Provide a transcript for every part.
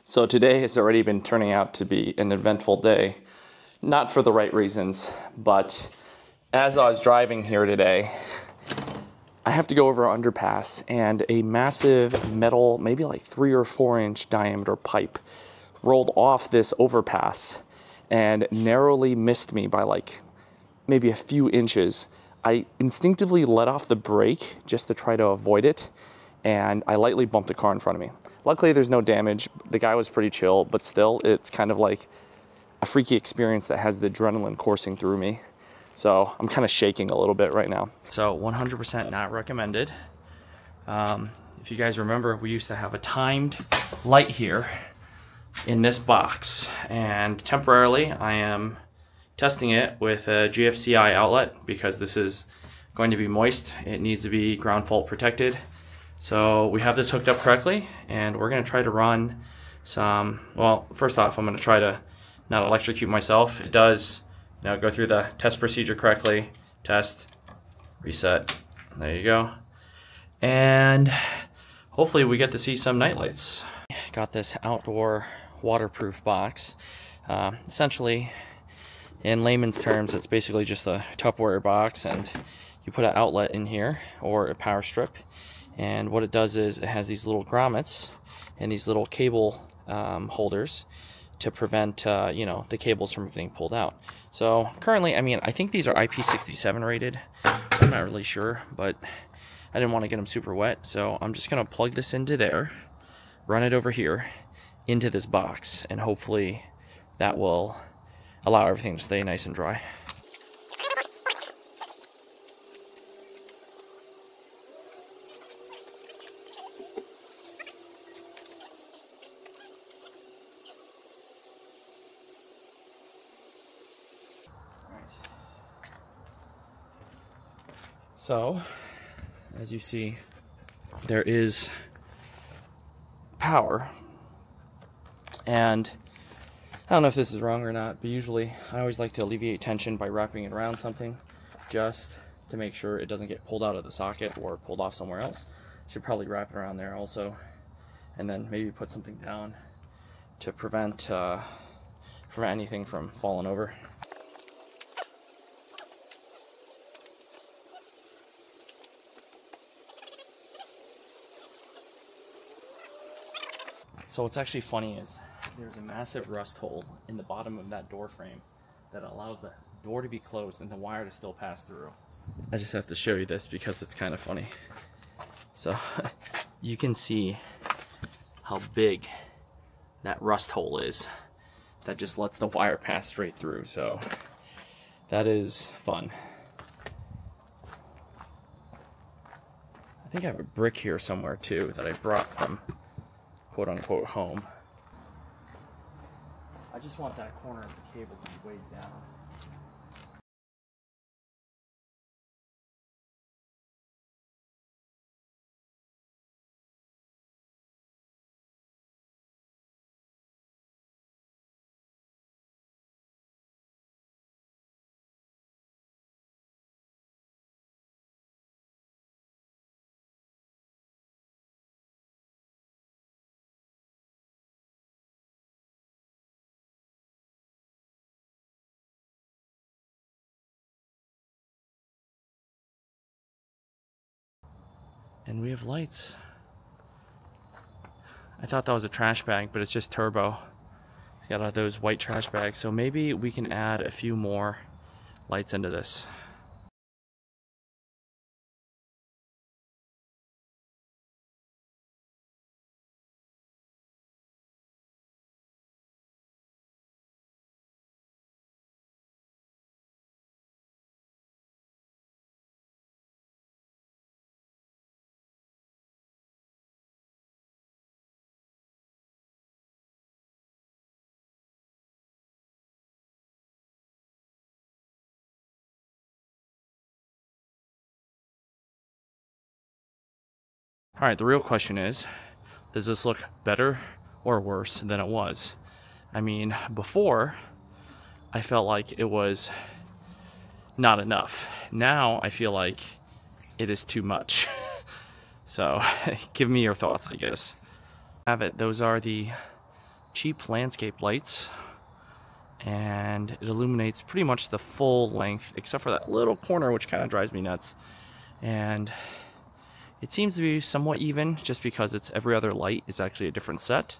So today has already been turning out to be an eventful day. Not for the right reasons, but as I was driving here today, I have to go over an underpass and a massive metal, maybe like 3 or 4 inch diameter pipe rolled off this overpass and narrowly missed me by like maybe a few inches. I instinctively let off the brake just to try to avoid it, and I lightly bumped a car in front of me. Luckily, there's no damage. The guy was pretty chill, but still, it's kind of like a freaky experience that has the adrenaline coursing through me. So I'm kind of shaking a little bit right now. So 100% not recommended. If you guys remember, we used to have a timed light here in this box, and temporarily I am testing it with a GFCI outlet because this is going to be moist. It needs to be ground fault protected. So we have this hooked up correctly, and we're going to try to run some, well, first off, I'm going to try to not electrocute myself. It does, go through the test procedure correctly. Test, reset, there you go. And hopefully we get to see some night lights. Got this outdoor waterproof box. Essentially, in layman's terms, it's basically just a Tupperware box, and you put an outlet in here or a power strip. And what it does is it has these little grommets and these little cable holders to prevent the cables from getting pulled out. So currently, I think these are IP67 rated. I'm not really sure, but I didn't want to get them super wet. So I'm just going to plug this into there, run it over here into this box, and hopefully that will allow everything to stay nice and dry. So, as you see, there is power, and I don't know if this is wrong or not, but usually I always like to alleviate tension by wrapping it around something just to make sure it doesn't get pulled out of the socket or pulled off somewhere else. Should probably wrap it around there also, and then maybe put something down to prevent anything from falling over. So what's actually funny is there's a massive rust hole in the bottom of that door frame that allows the door to be closed and the wire to still pass through. I just have to show you this because it's kind of funny. So you can see how big that rust hole is that just lets the wire pass straight through. So that is fun. I think I have a brick here somewhere too that I brought from quote-unquote home. I just want that corner of the cable to be weighed down. And we have lights. I thought that was a trash bag, but it's just turbo. It's got those white trash bags, so maybe we can add a few more lights into this. All right, the real question is, does this look better or worse than it was? Before, I felt like it was not enough. Now, I feel like it is too much. So, give me your thoughts, I guess. Have it. Those are the cheap landscape lights, and it illuminates pretty much the full length except for that little corner, which kind of drives me nuts. And it seems to be somewhat even just because it's every other light is actually a different set,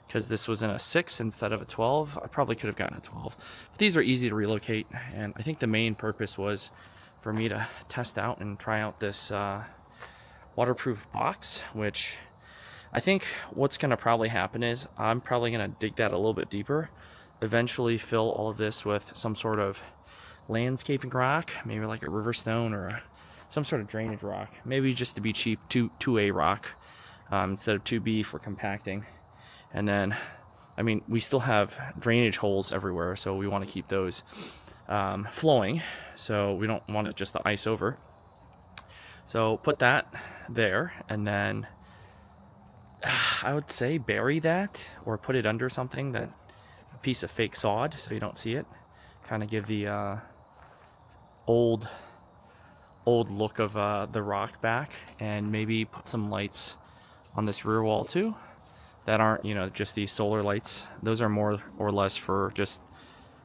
because this was in a 6 instead of a 12. I probably could have gotten a 12, but these are easy to relocate. And I think the main purpose was for me to test out and try out this waterproof box, which I think what's going to probably happen is I'm probably going to dig that a little bit deeper, eventually fill all of this with some sort of landscaping rock, maybe like a river stone or some sort of drainage rock, maybe just to be cheap, 2A rock instead of 2B for compacting. And then, I mean, we still have drainage holes everywhere, so we want to keep those flowing, so we don't want it just to ice over. So put that there, and then I would say bury that or put it under something, that a piece of fake sod, so you don't see it. Kind of give the old look of the rock back, and maybe put some lights on this rear wall too that aren't, you know, just these solar lights. Those are more or less for just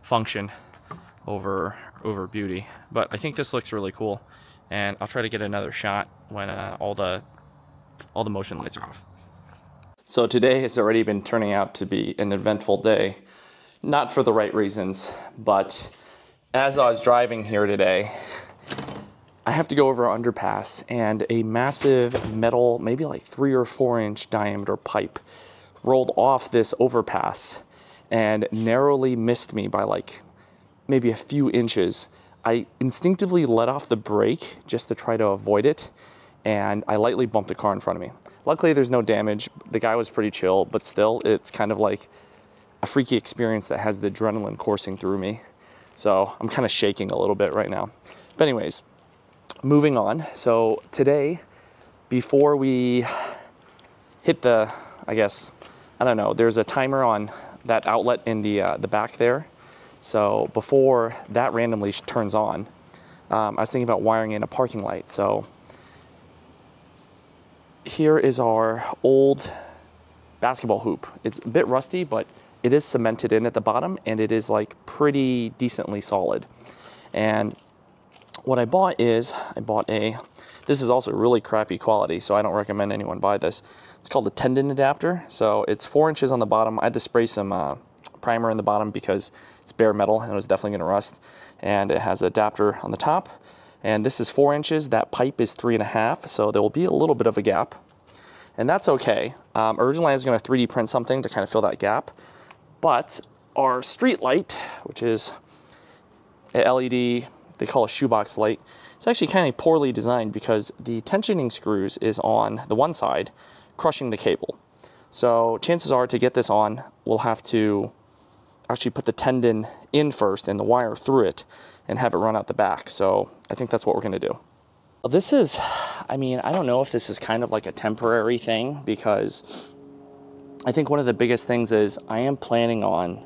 function over beauty. But I think this looks really cool, and I'll try to get another shot when all the motion lights are off. So today has already been turning out to be an eventful day, not for the right reasons, but as I was driving here today, I have to go over an underpass, and a massive metal, maybe like 3 or 4 inch diameter pipe rolled off this overpass and narrowly missed me by like maybe a few inches. I instinctively let off the brake just to try to avoid it, and I lightly bumped a car in front of me. Luckily there's no damage. The guy was pretty chill, but still, it's kind of like a freaky experience that has the adrenaline coursing through me. So I'm kind of shaking a little bit right now. But anyways, moving on. So today, before we hit the, I guess, I don't know, there's a timer on that outlet in the back there. So before that randomly turns on, I was thinking about wiring in a parking light. So here is our old basketball hoop. It's a bit rusty, but it is cemented in at the bottom, and it is like pretty decently solid. And what I bought is, this is also really crappy quality, so I don't recommend anyone buy this. It's called a tendon adapter. So it's 4 inches on the bottom. I had to spray some primer in the bottom because it's bare metal and it was definitely going to rust. And it has an adapter on the top. And this is 4 inches. That pipe is 3.5, so there will be a little bit of a gap. And that's okay. Originally I was going to 3D print something to kind of fill that gap. But our street light, which is an LED, they call a shoebox light, it's actually kind of poorly designed because the tensioning screws is on the one side, crushing the cable. So chances are, to get this on, we'll have to actually put the tendon in first and the wire through it and have it run out the back. So I think that's what we're going to do. Well, this is, I mean, I don't know if this is kind of like a temporary thing, because I think one of the biggest things is I am planning on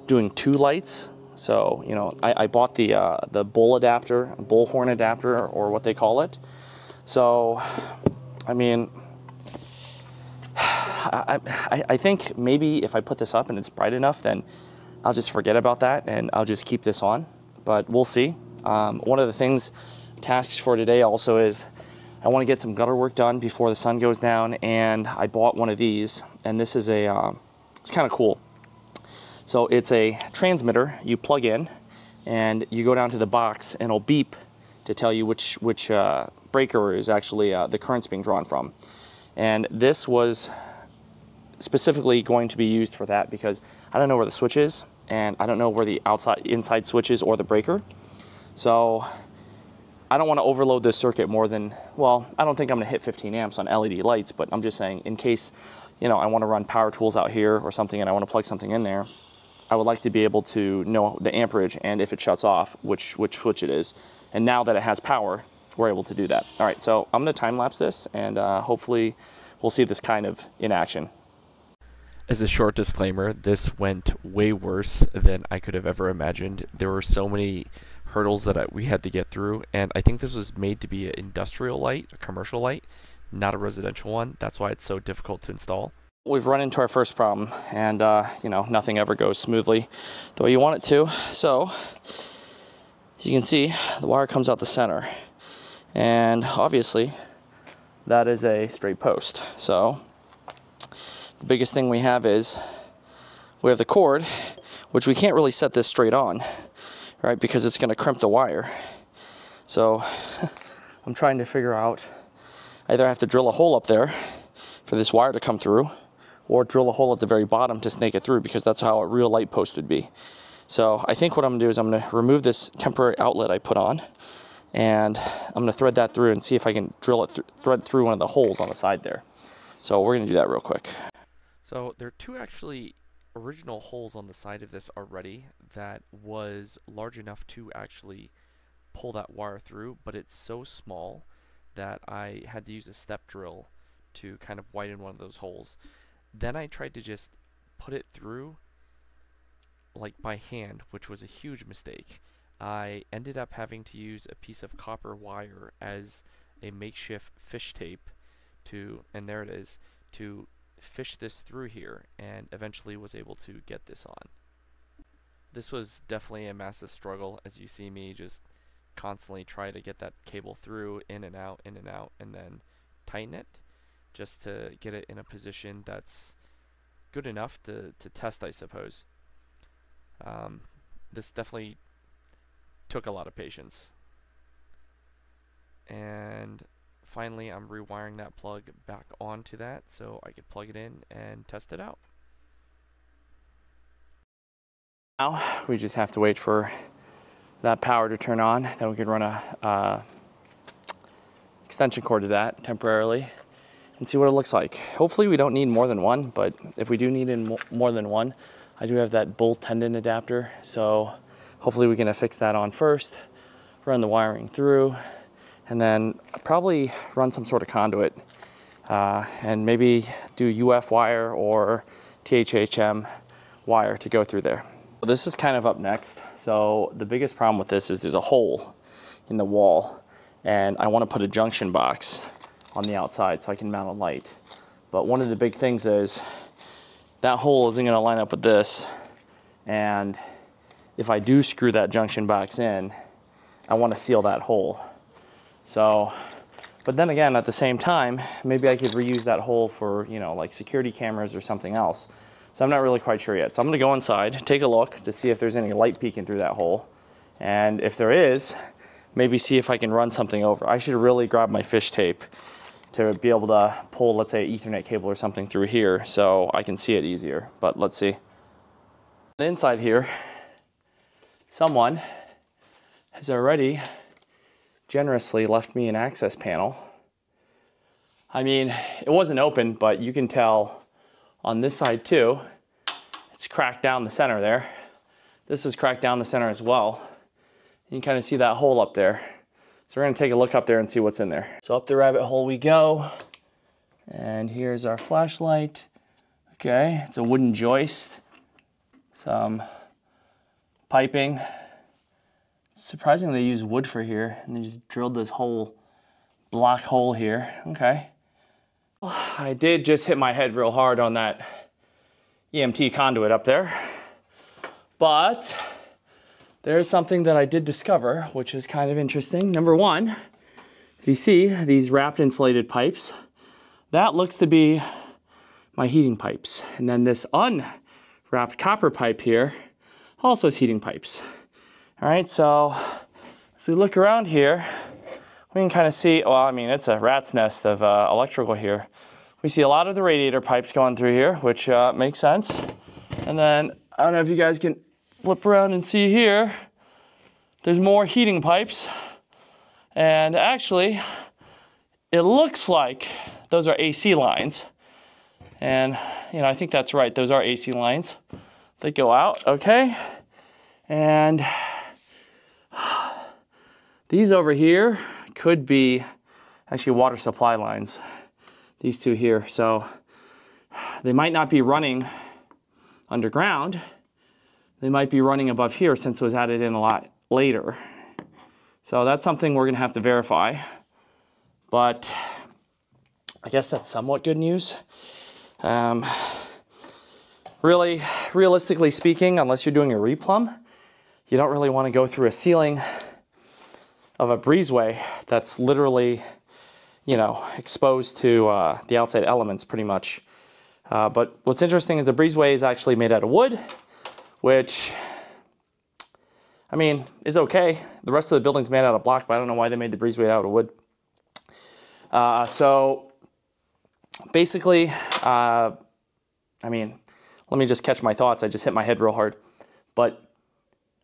doing 2 lights. So, you know, I bought the bullhorn adapter, or what they call it. So, I mean, I think maybe if I put this up and it's bright enough, then I'll just forget about that and I'll just keep this on. But we'll see. One of the tasks for today also is I want to get some gutter work done before the sun goes down, and I bought one of these, and this is it's kind of cool. So it's a transmitter you plug in, and you go down to the box, and it'll beep to tell you which breaker is actually the current's being drawn from. And this was specifically going to be used for that because I don't know where the switch is, and I don't know where the inside switch is or the breaker. So I don't want to overload this circuit more than, well, I don't think I'm going to hit 15 amps on LED lights, but I'm just saying, in case, you know, I want to run power tools out here or something and I want to plug something in there, I would like to be able to know the amperage and if it shuts off, which switch it is. And now that it has power, we're able to do that. All right, so I'm going to time lapse this, and hopefully we'll see this kind of in action. As a short disclaimer, this went way worse than I could have ever imagined. There were so many hurdles that we had to get through, and I think this was made to be an industrial light, a commercial light, not a residential one. That's why it's so difficult to install. We've run into our first problem, and you know, nothing ever goes smoothly the way you want it to. So as you can see, the wire comes out the center, and obviously that is a straight post. So the biggest thing we have is we have the cord, which we can't really set this straight on, right, because it's going to crimp the wire. So I'm trying to figure out, either I have to drill a hole up there for this wire to come through, or drill a hole at the very bottom to snake it through, because that's how a real light post would be. So I think what I'm gonna do is I'm gonna remove this temporary outlet I put on, and I'm gonna thread that through and see if I can drill it thread through one of the holes on the side there. So we're gonna do that real quick. So there are two actually original holes on the side of this already that was large enough to actually pull that wire through, but it's so small that I had to use a step drill to kind of widen one of those holes. Then I tried to just put it through like by hand, which was a huge mistake. I ended up having to use a piece of copper wire as a makeshift fish tape to, and there it is, to fish this through here, and eventually was able to get this on. This was definitely a massive struggle, as you see me just constantly try to get that cable through, in and out, and then tighten it, just to get it in a position that's good enough to test, I suppose. This definitely took a lot of patience. And finally, I'm rewiring that plug back onto that so I could plug it in and test it out. Now we just have to wait for that power to turn on, then we could run a extension cord to that temporarily and see what it looks like. Hopefully we don't need more than one, but if we do need more than one, I do have that bolt tendon adapter, so hopefully we can affix that on first, run the wiring through, and then probably run some sort of conduit, and maybe do UF wire or THHM wire to go through there. So this is kind of up next. So the biggest problem with this is there's a hole in the wall, and I want to put a junction box on the outside so I can mount a light. But one of the big things is that hole isn't going to line up with this, and if I do screw that junction box in, I want to seal that hole. So, but then again, at the same time, maybe I could reuse that hole for, you know, like security cameras or something else. So I'm not really quite sure yet. So I'm going to go inside, take a look to see if there's any light peeking through that hole, and if there is, maybe see if I can run something over. I should really grab my fish tape to be able to pull, let's say, Ethernet cable or something through here so I can see it easier, but let's see. Inside here, someone has already generously left me an access panel. I mean, it wasn't open, but you can tell on this side too, it's cracked down the center there. This is cracked down the center as well. You can kind of see that hole up there. So we're gonna take a look up there and see what's in there. So up the rabbit hole we go. And here's our flashlight. Okay, it's a wooden joist. Some piping. Surprisingly, they use wood for here, and they just drilled this whole block hole here. Okay. I did just hit my head real hard on that EMT conduit up there, but there's something that I did discover, which is kind of interesting. Number one, if you see these wrapped insulated pipes, that looks to be my heating pipes. And then this unwrapped copper pipe here also is heating pipes. All right, so as we look around here, we can kind of see, well, I mean, it's a rat's nest of electrical here. We see a lot of the radiator pipes going through here, which makes sense. And then, I don't know if you guys can flip around and see here, there's more heating pipes. And actually, it looks like those are AC lines. And, you know, I think that's right. Those are AC lines. They go out, okay? And these over here could be actually water supply lines. These two here. So they might not be running underground. They might be running above here since it was added in a lot later. So that's something we're gonna have to verify. But I guess that's somewhat good news. Really, realistically speaking, unless you're doing a replumb, you don't really want to go through a ceiling of a breezeway that's literally, you know, exposed to the outside elements pretty much. But what's interesting is the breezeway is actually made out of wood, which, I mean, is okay. The rest of the building's made out of block, but I don't know why they made the breezeway out of wood. So basically, I mean, let me just catch my thoughts. I just hit my head real hard. But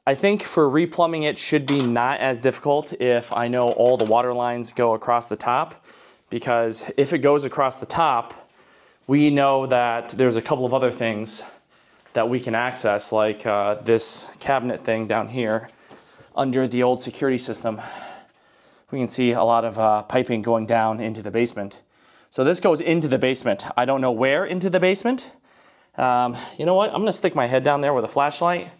I think for replumbing it should be not as difficult if I know all the water lines go across the top, because if it goes across the top, we know that there's a couple of other things that we can access, like this cabinet thing down here under the old security system. We can see a lot of piping going down into the basement. So this goes into the basement. I don't know where into the basement. You know what? I'm gonna stick my head down there with a flashlight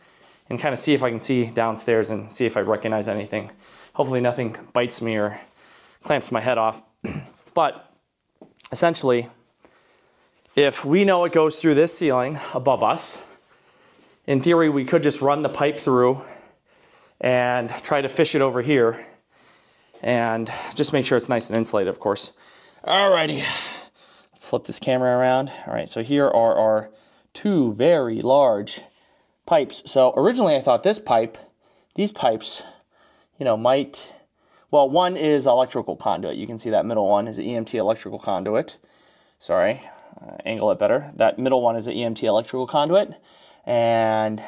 and kind of see if I can see downstairs and see if I recognize anything. Hopefully nothing bites me or clamps my head off. But essentially, if we know it goes through this ceiling above us, in theory, we could just run the pipe through and try to fish it over here and just make sure it's nice and insulated, of course. Alrighty, let's flip this camera around. All right, so here are our two very large pipes. So originally I thought these pipes, you know, might, well, one is electrical conduit. You can see that middle one is an EMT electrical conduit. Sorry, angle it better. That middle one is an EMT electrical conduit. And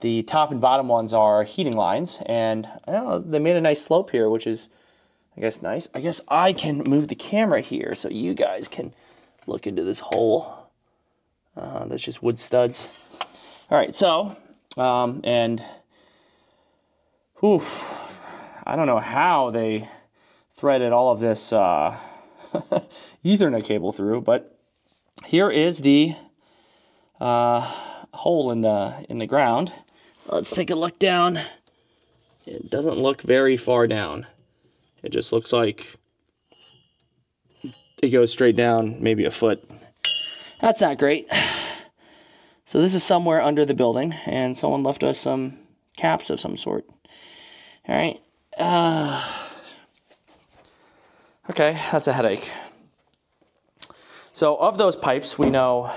the top and bottom ones are heating lines. And I don't know, they made a nice slope here, which is, I guess, nice. I guess I can move the camera here so you guys can look into this hole. That's just wood studs. All right, so, and, oof, I don't know how they threaded all of this Ethernet cable through, but here is the hole in the ground. Let's take a look down. It doesn't look very far down. It just looks like it goes straight down maybe a foot. That's not great. So this is somewhere under the building, and someone left us some caps of some sort. All right. Okay, that's a headache. So of those pipes, we know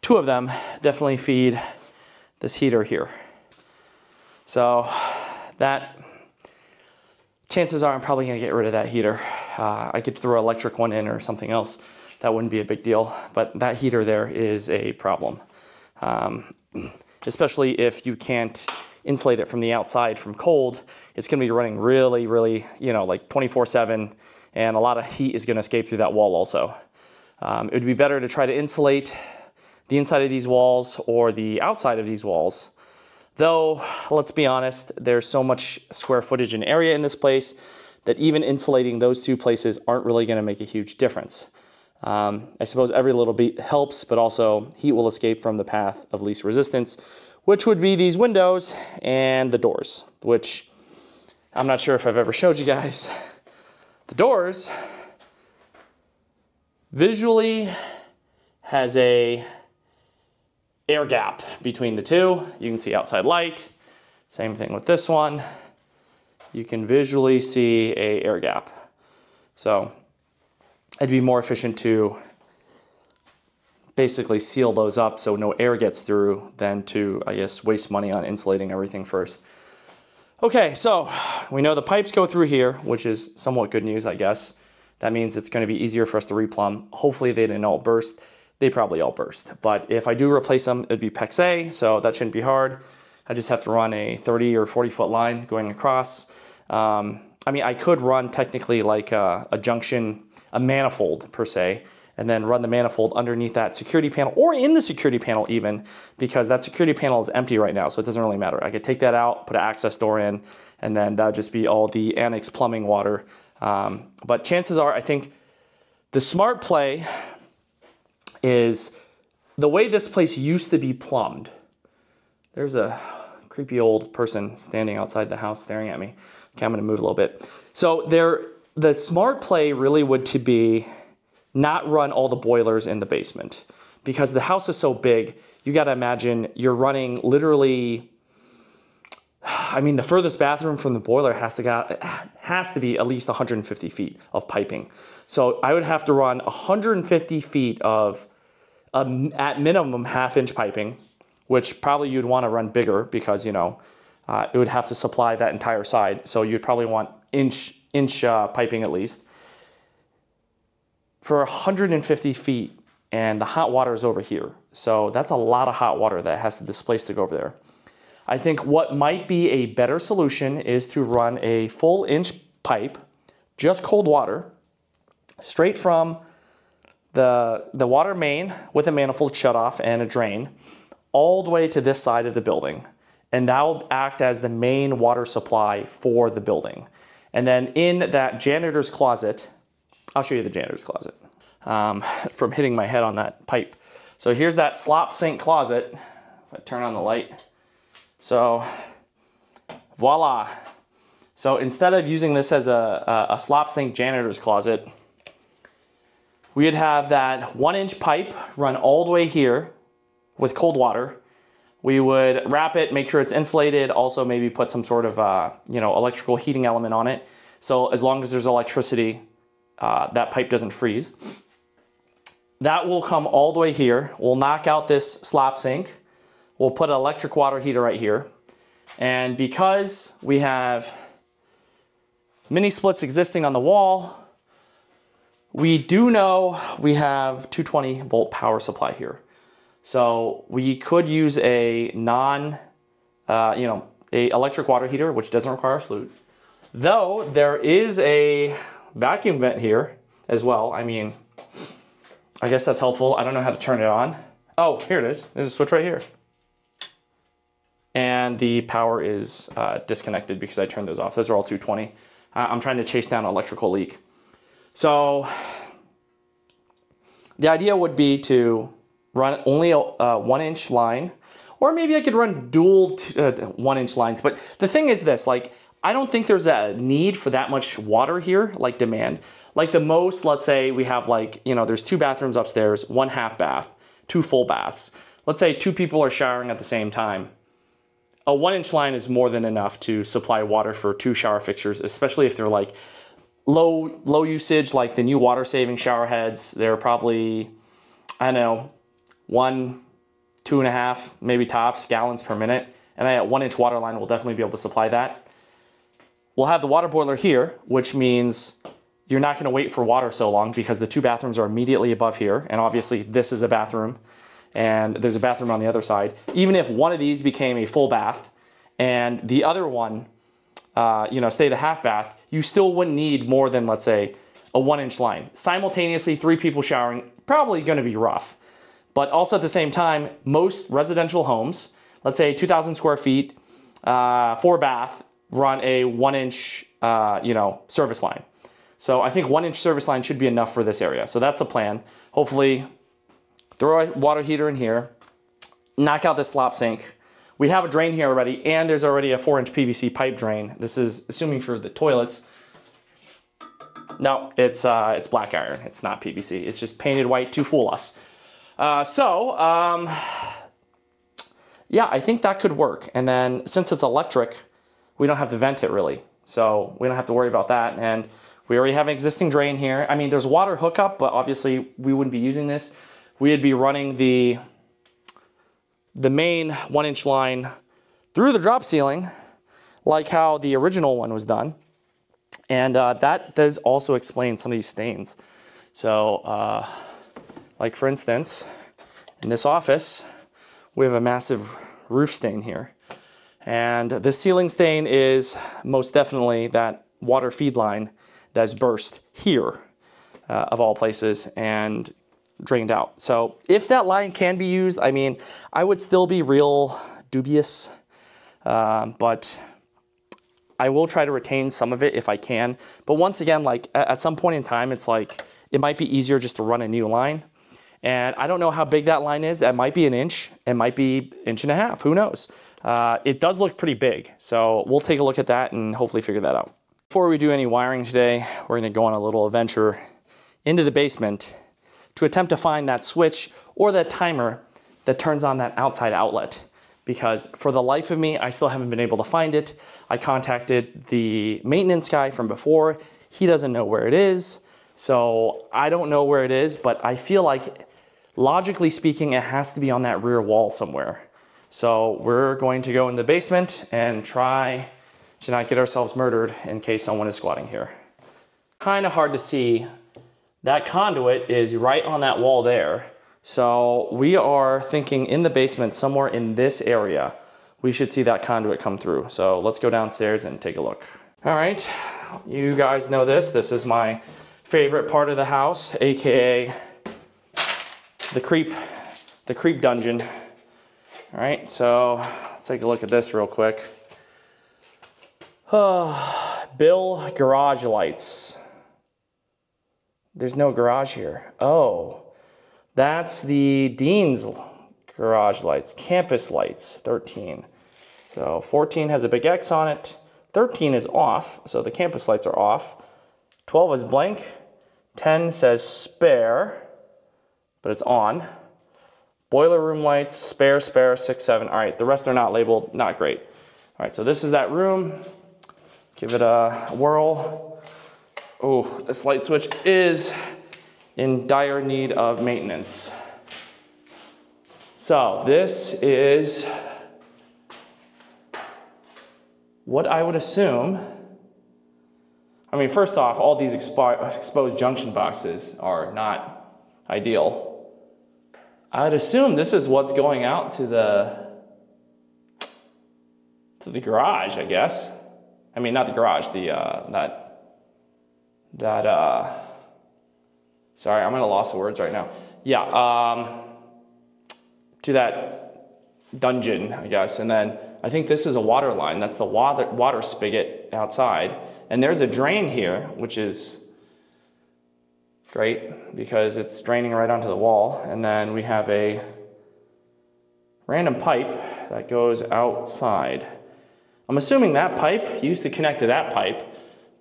two of them definitely feed this heater here. So that, chances are I'm probably gonna get rid of that heater. I could throw an electric one in or something else. That wouldn't be a big deal, but that heater there is a problem. Especially if you can't insulate it from the outside from cold, it's gonna be running really, really, you know, like 24/7, and a lot of heat is gonna escape through that wall also. It would be better to try to insulate the inside of these walls or the outside of these walls. Though, let's be honest, there's so much square footage and area in this place that even insulating those two places aren't really gonna make a huge difference. I suppose every little bit helps, but also heat will escape from the path of least resistance, which would be these windows and the doors, which I'm not sure if I've ever showed you guys. The doors visually has a air gap between the two. You can see outside light. Same thing with this one. You can visually see a air gap. So it'd be more efficient to basically seal those up so no air gets through than to, I guess, waste money on insulating everything first. Okay, so we know the pipes go through here, which is somewhat good news, I guess. That means it's going to be easier for us to replumb. Hopefully they didn't all burst. They probably all burst. But if I do replace them, it'd be PEX-A, so that shouldn't be hard. I just have to run a 30 or 40 foot line going across. I mean, I could run technically like a junction, a manifold per se, and then run the manifold underneath that security panel or in the security panel even, because that security panel is empty right now, so it doesn't really matter. I could take that out, put an access door in, and then that would just be all the annex plumbing water. But chances are, I think the smart play is the way this place used to be plumbed. There's a creepy old person standing outside the house staring at me. Okay, I'm gonna move a little bit. So the smart play really would to be not run all the boilers in the basement. Because the house is so big, you gotta imagine you're running literally, I mean, the furthest bathroom from the boiler has to be at least 150 feet of piping. So I would have to run 150 feet of, at minimum, half-inch piping, which probably you'd want to run bigger because, you know, it would have to supply that entire side. So you'd probably want inch piping at least for 150 feet, and the hot water is over here. So that's a lot of hot water that has to displace to go over there. I think what might be a better solution is to run a full inch pipe, just cold water, straight from the water main with a manifold shutoff and a drain, all the way to this side of the building. And that will act as the main water supply for the building. And then in that janitor's closet, I'll show you the janitor's closet from hitting my head on that pipe. So here's that slop sink closet. If I turn on the light. So voila. So instead of using this as a slop sink janitor's closet, we'd have that 1-inch pipe run all the way here with cold water. We would wrap it, make sure it's insulated, also maybe put some sort of electrical heating element on it. So as long as there's electricity, that pipe doesn't freeze. That will come all the way here. We'll knock out this slop sink. We'll put an electric water heater right here. And because we have mini splits existing on the wall, we do know we have 220 volt power supply here. So we could use a a electric water heater, which doesn't require a flute. Though there is a vacuum vent here as well. I mean, I guess that's helpful. I don't know how to turn it on. Oh, here it is. There's a switch right here. And the power is disconnected because I turned those off. Those are all 220. I'm trying to chase down an electrical leak. So the idea would be to run only a 1-inch line, or maybe I could run dual 1-inch lines. But the thing is this, like, I don't think there's a need for that much water here, like demand. Like the most, let's say we have there's 2 bathrooms upstairs, 1 half bath, 2 full baths. Let's say 2 people are showering at the same time. A 1-inch line is more than enough to supply water for 2 shower fixtures, especially if they're like low usage, like the new water saving shower heads. They're probably, I don't know, 1, 2.5, maybe tops gallons per minute. And a 1-inch water line will definitely be able to supply that. We'll have the water boiler here, which means you're not gonna wait for water so long because the 2 bathrooms are immediately above here. And obviously this is a bathroom and there's a bathroom on the other side. Even if one of these became a full bath and the other one, stayed a half bath, you still wouldn't need more than, let's say, a 1-inch line. Simultaneously, 3 people showering, probably gonna be rough. But also at the same time, most residential homes, let's say 2,000 square feet, 4 bath, run a 1-inch, service line. So I think 1-inch service line should be enough for this area. So that's the plan. Hopefully, throw a water heater in here, knock out this slop sink. We have a drain here already, and there's already a 4-inch PVC pipe drain. This is assuming for the toilets. No, it's black iron. It's not PVC. It's just painted white to fool us. Yeah, I think that could work. And then since it's electric, we don't have to vent it really. So we don't have to worry about that. And we already have an existing drain here. I mean, there's water hookup, but obviously we wouldn't be using this. We'd be running the main 1-inch line through the drop ceiling, like how the original one was done. And that does also explain some of these stains. So, like for instance, in this office, we have a massive roof stain here. And the ceiling stain is most definitely that water feed line that's burst here, of all places, and drained out. So if that line can be used, I mean, I would still be real dubious, but I will try to retain some of it if I can. But once again, like at some point in time, it's like, it might be easier just to run a new line. And I don't know how big that line is. It might be 1 inch. It might be 1.5 inches. Who knows? It does look pretty big. So we'll take a look at that and hopefully figure that out. Before we do any wiring today, we're gonna go on a little adventure into the basement to attempt to find that switch or that timer that turns on that outside outlet. Because for the life of me, I still haven't been able to find it. I contacted the maintenance guy from before. He doesn't know where it is. So I don't know where it is, but I feel like, logically speaking, it has to be on that rear wall somewhere. So we're going to go in the basement and try to not get ourselves murdered in case someone is squatting here. Kind of hard to see. That conduit is right on that wall there. So we are thinking in the basement, somewhere in this area, we should see that conduit come through. So let's go downstairs and take a look. All right, you guys know this. This is my favorite part of the house, AKA the creep dungeon. All right, so let's take a look at this real quick. Bill garage lights. There's no garage here. Oh. That's the Dean's garage lights, campus lights, 13. So 14 has a big X on it. 13 is off, so the campus lights are off. 12 is blank. 10 says spare, but it's on. Boiler room lights, spare, 6, 7. All right, the rest are not labeled, not great. All right, so this is that room. Let's give it a whirl. Oh, this light switch is in dire need of maintenance. So this is what I would assume. I mean, first off, all these exposed junction boxes are not ideal. I'd assume this is what's going out to the garage, I guess. I mean, not the garage, sorry, I'm at a loss of words right now. Yeah, to that dungeon, I guess. And then I think this is a water line. That's the water spigot outside. And there's a drain here, which is great because it's draining right onto the wall. And then we have a random pipe that goes outside. I'm assuming that pipe used to connect to that pipe.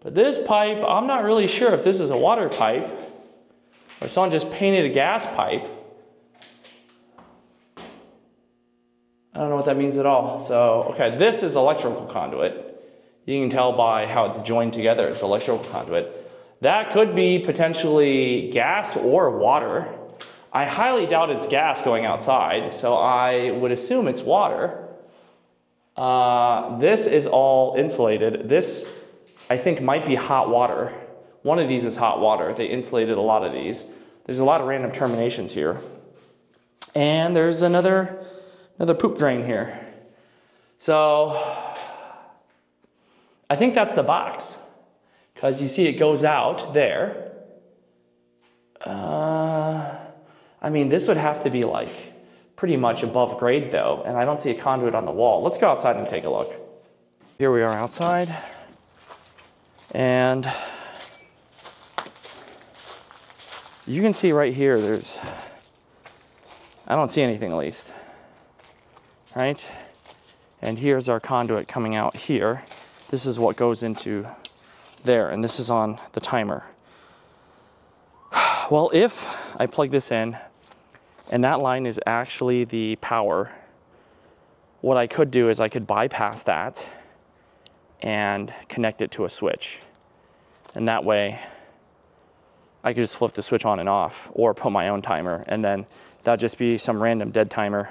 But this pipe, I'm not really sure if this is a water pipe or someone just painted a gas pipe. I don't know what that means at all. So, okay, this is electrical conduit. You can tell by how it's joined together. It's electrical conduit. That could be potentially gas or water. I highly doubt it's gas going outside, so I would assume it's water. This is all insulated. This, I think, might be hot water. One of these is hot water. They insulated a lot of these. There's a lot of random terminations here. And there's another poop drain here. So I think that's the box, because you see it goes out there. I mean, this would have to be like pretty much above grade though, and I don't see a conduit on the wall. Let's go outside and take a look. Here we are outside, and you can see right here, I don't see anything at least, right? And here's our conduit coming out here. This is what goes into there, and this is on the timer. Well, if I plug this in, and that line is actually the power, what I could do is I could bypass that and connect it to a switch. And that way, I could just flip the switch on and off, or put my own timer, and then that'd just be some random dead timer.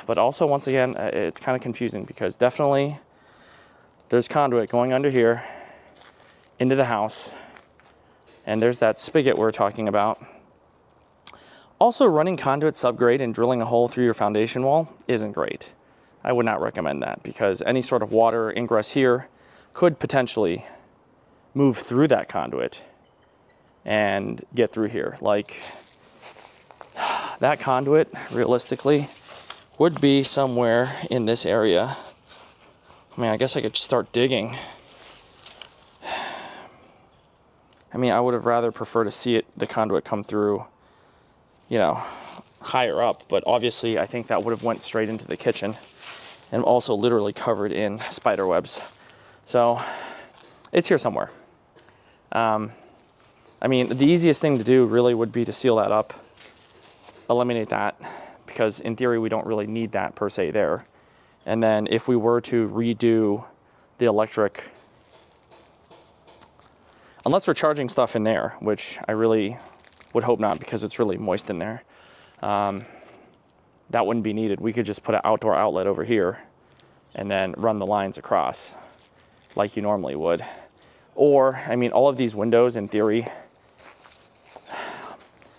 But also, once again, it's kind of confusing because definitely there's conduit going under here into the house, and there's that spigot we're talking about. Also, running conduit subgrade and drilling a hole through your foundation wall isn't great. I would not recommend that because any sort of water ingress here could potentially move through that conduit and get through here. Like, that conduit, realistically, would be somewhere in this area. I mean, I guess I could start digging. I mean, I would have rather preferred to see the conduit come through, you know, higher up, but obviously I think that would have went straight into the kitchen and also literally covered in spider webs. So it's here somewhere. I mean, the easiest thing to do really would be to seal that up, eliminate that, because in theory we don't really need that per se there. And then if we were to redo the electric, unless we're charging stuff in there, which I really would hope not because it's really moist in there, that wouldn't be needed. We could just put an outdoor outlet over here and then run the lines across like you normally would. Or, I mean, all of these windows in theory,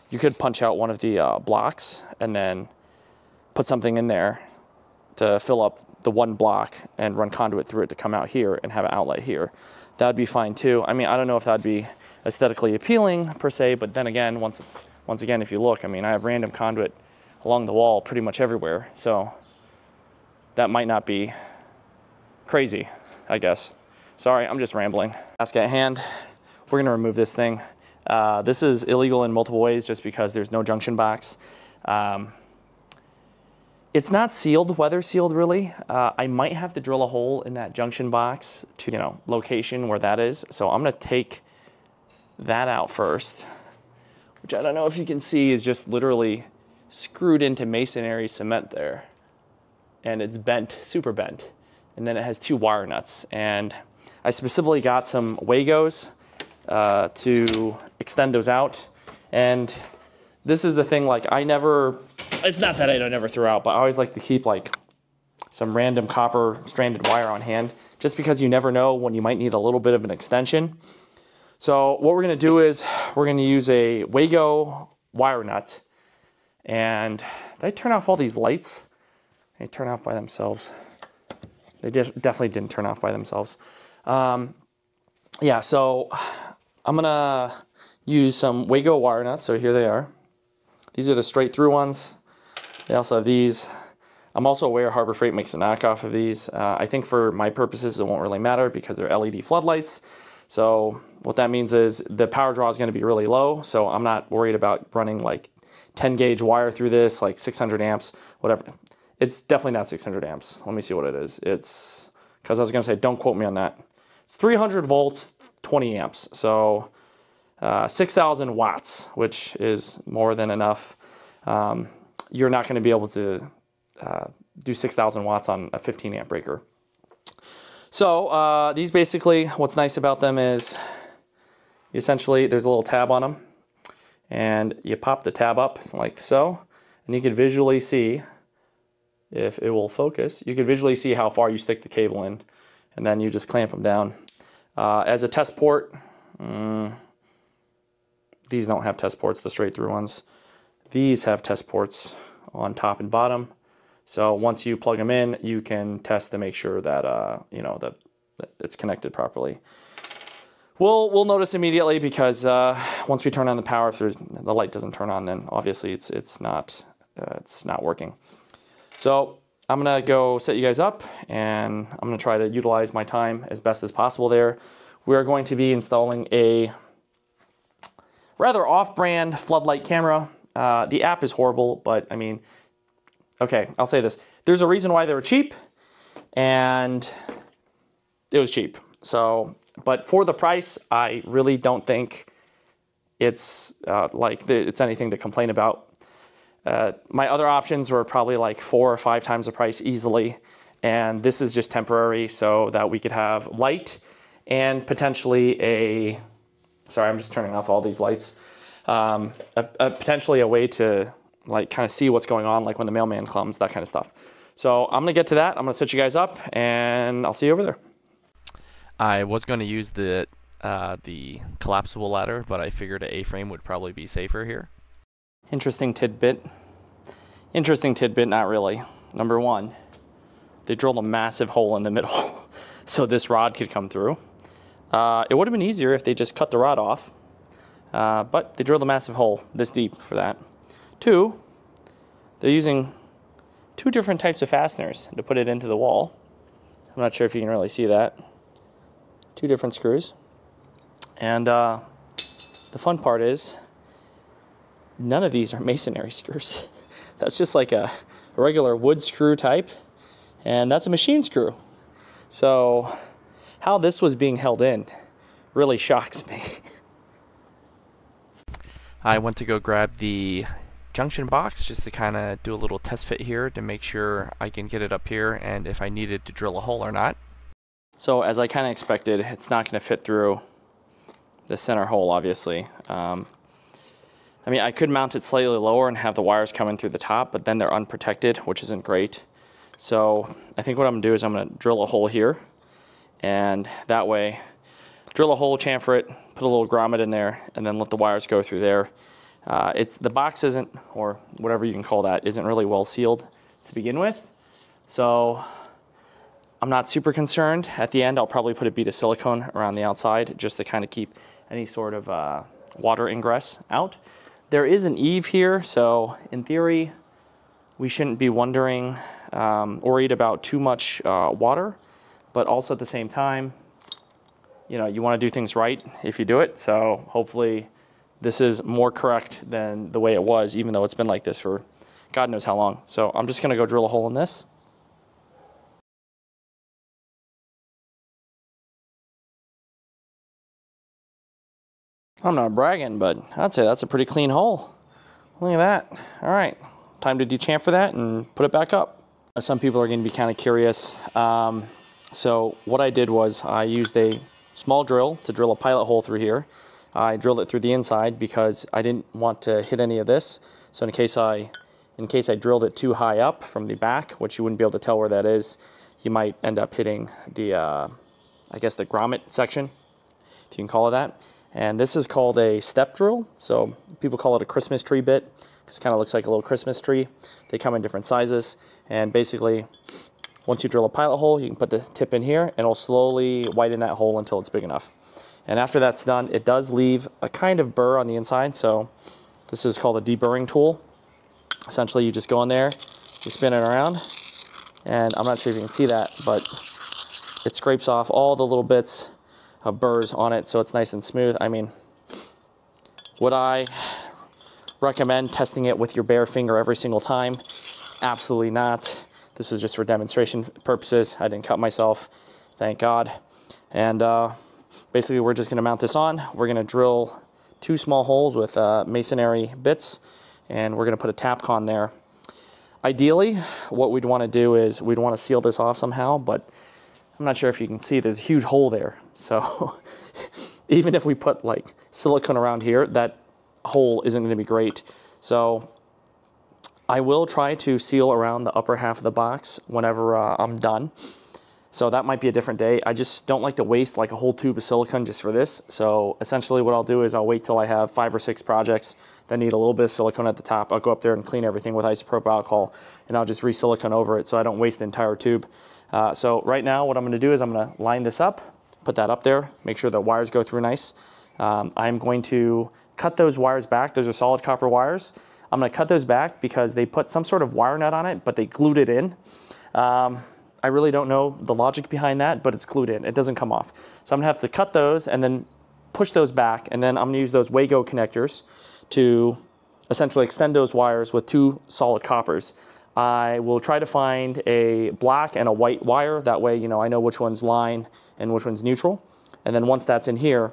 you could punch out one of the blocks and then put something in there to fill up the one block and run conduit through it to come out here and have an outlet here. That would be fine too. I mean, I don't know if that'd be aesthetically appealing per se, but then again, once again, if you look, I mean, I have random conduit along the wall pretty much everywhere, so that might not be crazy, I guess. Sorry, I'm just rambling. Task at hand, we're gonna remove this thing. This is illegal in multiple ways just because there's no junction box. It's not sealed, weather sealed really. I might have to drill a hole in that junction box to, you know, location where that is. So I'm gonna take that out first, which I don't know if you can see is just literally screwed into masonry cement there. And it's bent, super bent. And then it has 2 wire nuts. And I specifically got some Wagos to extend those out. And this is the thing, like it's not that I don't ever throw out, but I always like to keep like some random copper stranded wire on hand, just because you never know when you might need a little bit of an extension. So what we're gonna do is we're gonna use a Wago wire nut. And did I turn off all these lights? They turn off by themselves. They definitely didn't turn off by themselves. Yeah, so I'm gonna use some Wago wire nuts. So here they are. These are the straight through ones. They also have these. I'm also aware Harbor Freight makes a knockoff of these. I think for my purposes, it won't really matter because they're LED floodlights. So what that means is the power draw is gonna be really low. So I'm not worried about running like 10 gauge wire through this, like 600 amps, whatever. It's definitely not 600 amps. Let me see what it is. It's, because I was gonna say, don't quote me on that. It's 300 volts, 20 amps. So 6,000 watts, which is more than enough. You're not gonna be able to do 6,000 watts on a 15 amp breaker. So these basically, what's nice about them is essentially there's a little tab on them and you pop the tab up like so, and you can visually see, if it will focus, you can visually see how far you stick the cable in, and then you just clamp them down. As a test port, these don't have test ports, the straight through ones. These have test ports on top and bottom. So once you plug them in, you can test to make sure that you know that it's connected properly. We'll notice immediately because once we turn on the power, if the light doesn't turn on, then obviously it's not working. So I'm gonna go set you guys up, and I'm gonna try to utilize my time as best as possible there. We're going to be installing a rather off-brand floodlight camera. The app is horrible, but I mean, okay, I'll say this. There's a reason why they were cheap, and it was cheap. So, but for the price, I really don't think it's it's anything to complain about. My other options were probably like 4 or 5 times the price easily, and this is just temporary so that we could have light and potentially a, sorry, I'm just turning off all these lights, potentially a way to like kind of see what's going on, like when the mailman comes, that kind of stuff. So I'm gonna get to that. I'm gonna set you guys up, and I'll see you over there. I was going to use the collapsible ladder, but I figured an A-frame would probably be safer here. Interesting tidbit. Interesting tidbit, not really. Number one, they drilled a massive hole in the middle so this rod could come through. It would have been easier if they just cut the rod off, but they drilled a massive hole this deep for that. 2, they're using 2 different types of fasteners to put it into the wall. I'm not sure if you can really see that. 2 different screws. And the fun part is none of these are masonry screws. That's just like a regular wood screw type, and that's a machine screw. So how this was being held in really shocks me. I went to go grab the junction box just to kind of do a little test fit here to make sure I can get it up here and if I needed to drill a hole or not. So as I kind of expected, it's not going to fit through the center hole, obviously. I mean, I could mount it slightly lower and have the wires coming through the top, but then they're unprotected, which isn't great. So I think what I'm going to do is I'm going to drill a hole here, and that way drill a hole, chamfer it, put a little grommet in there, and then let the wires go through there. The box isn't, or whatever you can call that, isn't really well sealed to begin with. So I'm not super concerned. At the end, I'll probably put a bead of silicone around the outside just to kind of keep any sort of water ingress out. There is an eave here, so in theory, we shouldn't be worried about too much water, but also at the same time, you know, you want to do things right if you do it. So hopefully this is more correct than the way it was, even though it's been like this for God knows how long. So I'm just going to go drill a hole in this. I'm not bragging, but I'd say that's a pretty clean hole. Look at that. All right, time to dechamfer that and put it back up. Some people are going to be kind of curious. So what I did was I used a small drill to drill a pilot hole through here. I drilled it through the inside because I didn't want to hit any of this. So in case I drilled it too high up from the back, which you wouldn't be able to tell where that is, you might end up hitting the, I guess the grommet section, if you can call it that. And this is called a step drill. So people call it a Christmas tree bit because it kind of looks like a little Christmas tree. They come in different sizes. And basically, once you drill a pilot hole, you can put the tip in here and it'll slowly widen that hole until it's big enough. And after that's done, it does leave a kind of burr on the inside. So this is called a deburring tool. Essentially, you just go in there, you spin it around, and I'm not sure if you can see that, but it scrapes off all the little bits of burrs on it, so it's nice and smooth. I mean, would I recommend testing it with your bare finger every single time? Absolutely not. This is just for demonstration purposes. I didn't cut myself, thank God. And basically, we're just going to mount this on. We're going to drill 2 small holes with masonry bits, and we're going to put a tapcon there. Ideally, what we'd want to do is we'd want to seal this off somehow, but I'm not sure if you can see, there's a huge hole there. So even if we put like silicone around here, that hole isn't going to be great. So I will try to seal around the upper half of the box whenever I'm done. So that might be a different day. I just don't like to waste like a whole tube of silicone just for this. So essentially what I'll do is I'll wait till I have 5 or 6 projects that need a little bit of silicone at the top. I'll go up there and clean everything with isopropyl alcohol, and I'll just re-silicone over it so I don't waste the entire tube. So right now what I'm going to do is I'm going to line this up, put that up there, make sure the wires go through nice. I'm going to cut those wires back. Those are solid copper wires. I'm going to cut those back because they put some sort of wire nut on it, but they glued it in. I really don't know the logic behind that, but it's glued in. It doesn't come off. So I'm going to have to cut those and then push those back, and then I'm going to use those Wago connectors to essentially extend those wires with 2 solid coppers. I will try to find a black and a white wire. That way, you know, I know which one's line and which one's neutral. And then once that's in here,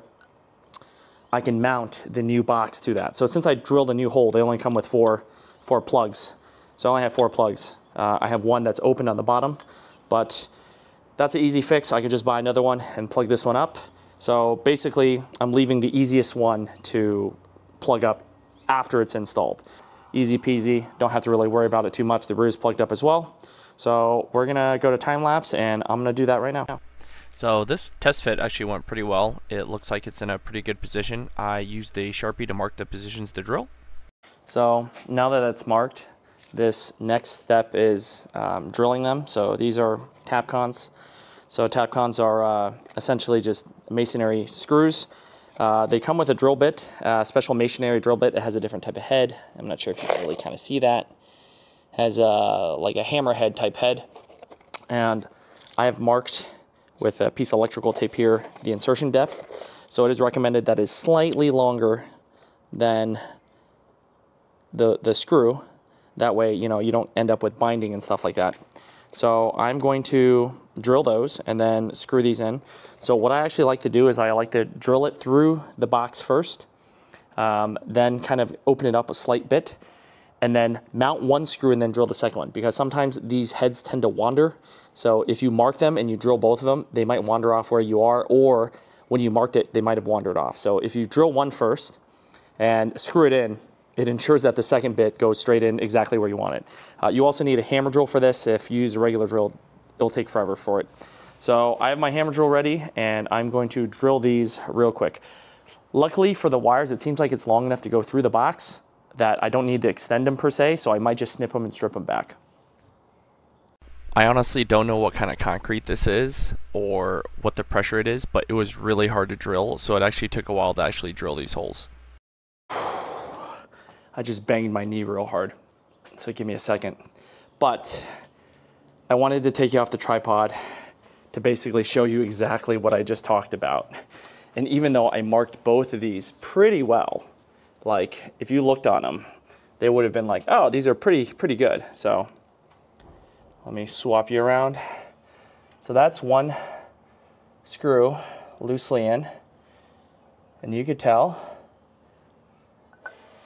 I can mount the new box to that. So since I drilled a new hole, they only come with four plugs. So I only have 4 plugs. I have one that's open on the bottom, but that's an easy fix. I could just buy another one and plug this one up. So basically, I'm leaving the easiest one to plug up after it's installed. Easy peasy, don't have to really worry about it too much. The rear is plugged up as well. So we're gonna go to time lapse, and I'm gonna do that right now. So this test fit actually went pretty well. It looks like it's in a pretty good position. I used the Sharpie to mark the positions to drill. So now that it's marked, this next step is drilling them. So these are tapcons. So tapcons are essentially just masonry screws. They come with a drill bit, a special masonry drill bit. It has a different type of head. I'm not sure if you can really kind of see that. It has like a hammerhead type head. And I have marked with a piece of electrical tape here the insertion depth. So it is recommended that is slightly longer than the screw. That way, you know, you don't end up with binding and stuff like that. So I'm going to drill those and then screw these in. So what I actually like to do is I like to drill it through the box first. then kind of open it up a slight bit, and then mount one screw and then drill the second one, because sometimes these heads tend to wander. So if you mark them and you drill both of them, they might wander off where you are, or when you marked it, they might have wandered off. So if you drill one first and screw it in, it ensures that the second bit goes straight in exactly where you want it. You also need a hammer drill for this. If you use a regular drill, it'll take forever for it. So I have my hammer drill ready, and I'm going to drill these real quick. Luckily for the wires, it seems like it's long enough to go through the box that I don't need to extend them per se, so I might just snip them and strip them back. I honestly don't know what kind of concrete this is or what the pressure it is, but it was really hard to drill, so it actually took a while to actually drill these holes. I just banged my knee real hard, so give me a second. But I wanted to take you off the tripod to basically show you exactly what I just talked about. And even though I marked both of these pretty well, like if you looked on them, they would have been like, oh, these are pretty good. So let me swap you around. So that's one screw loosely in, and you could tell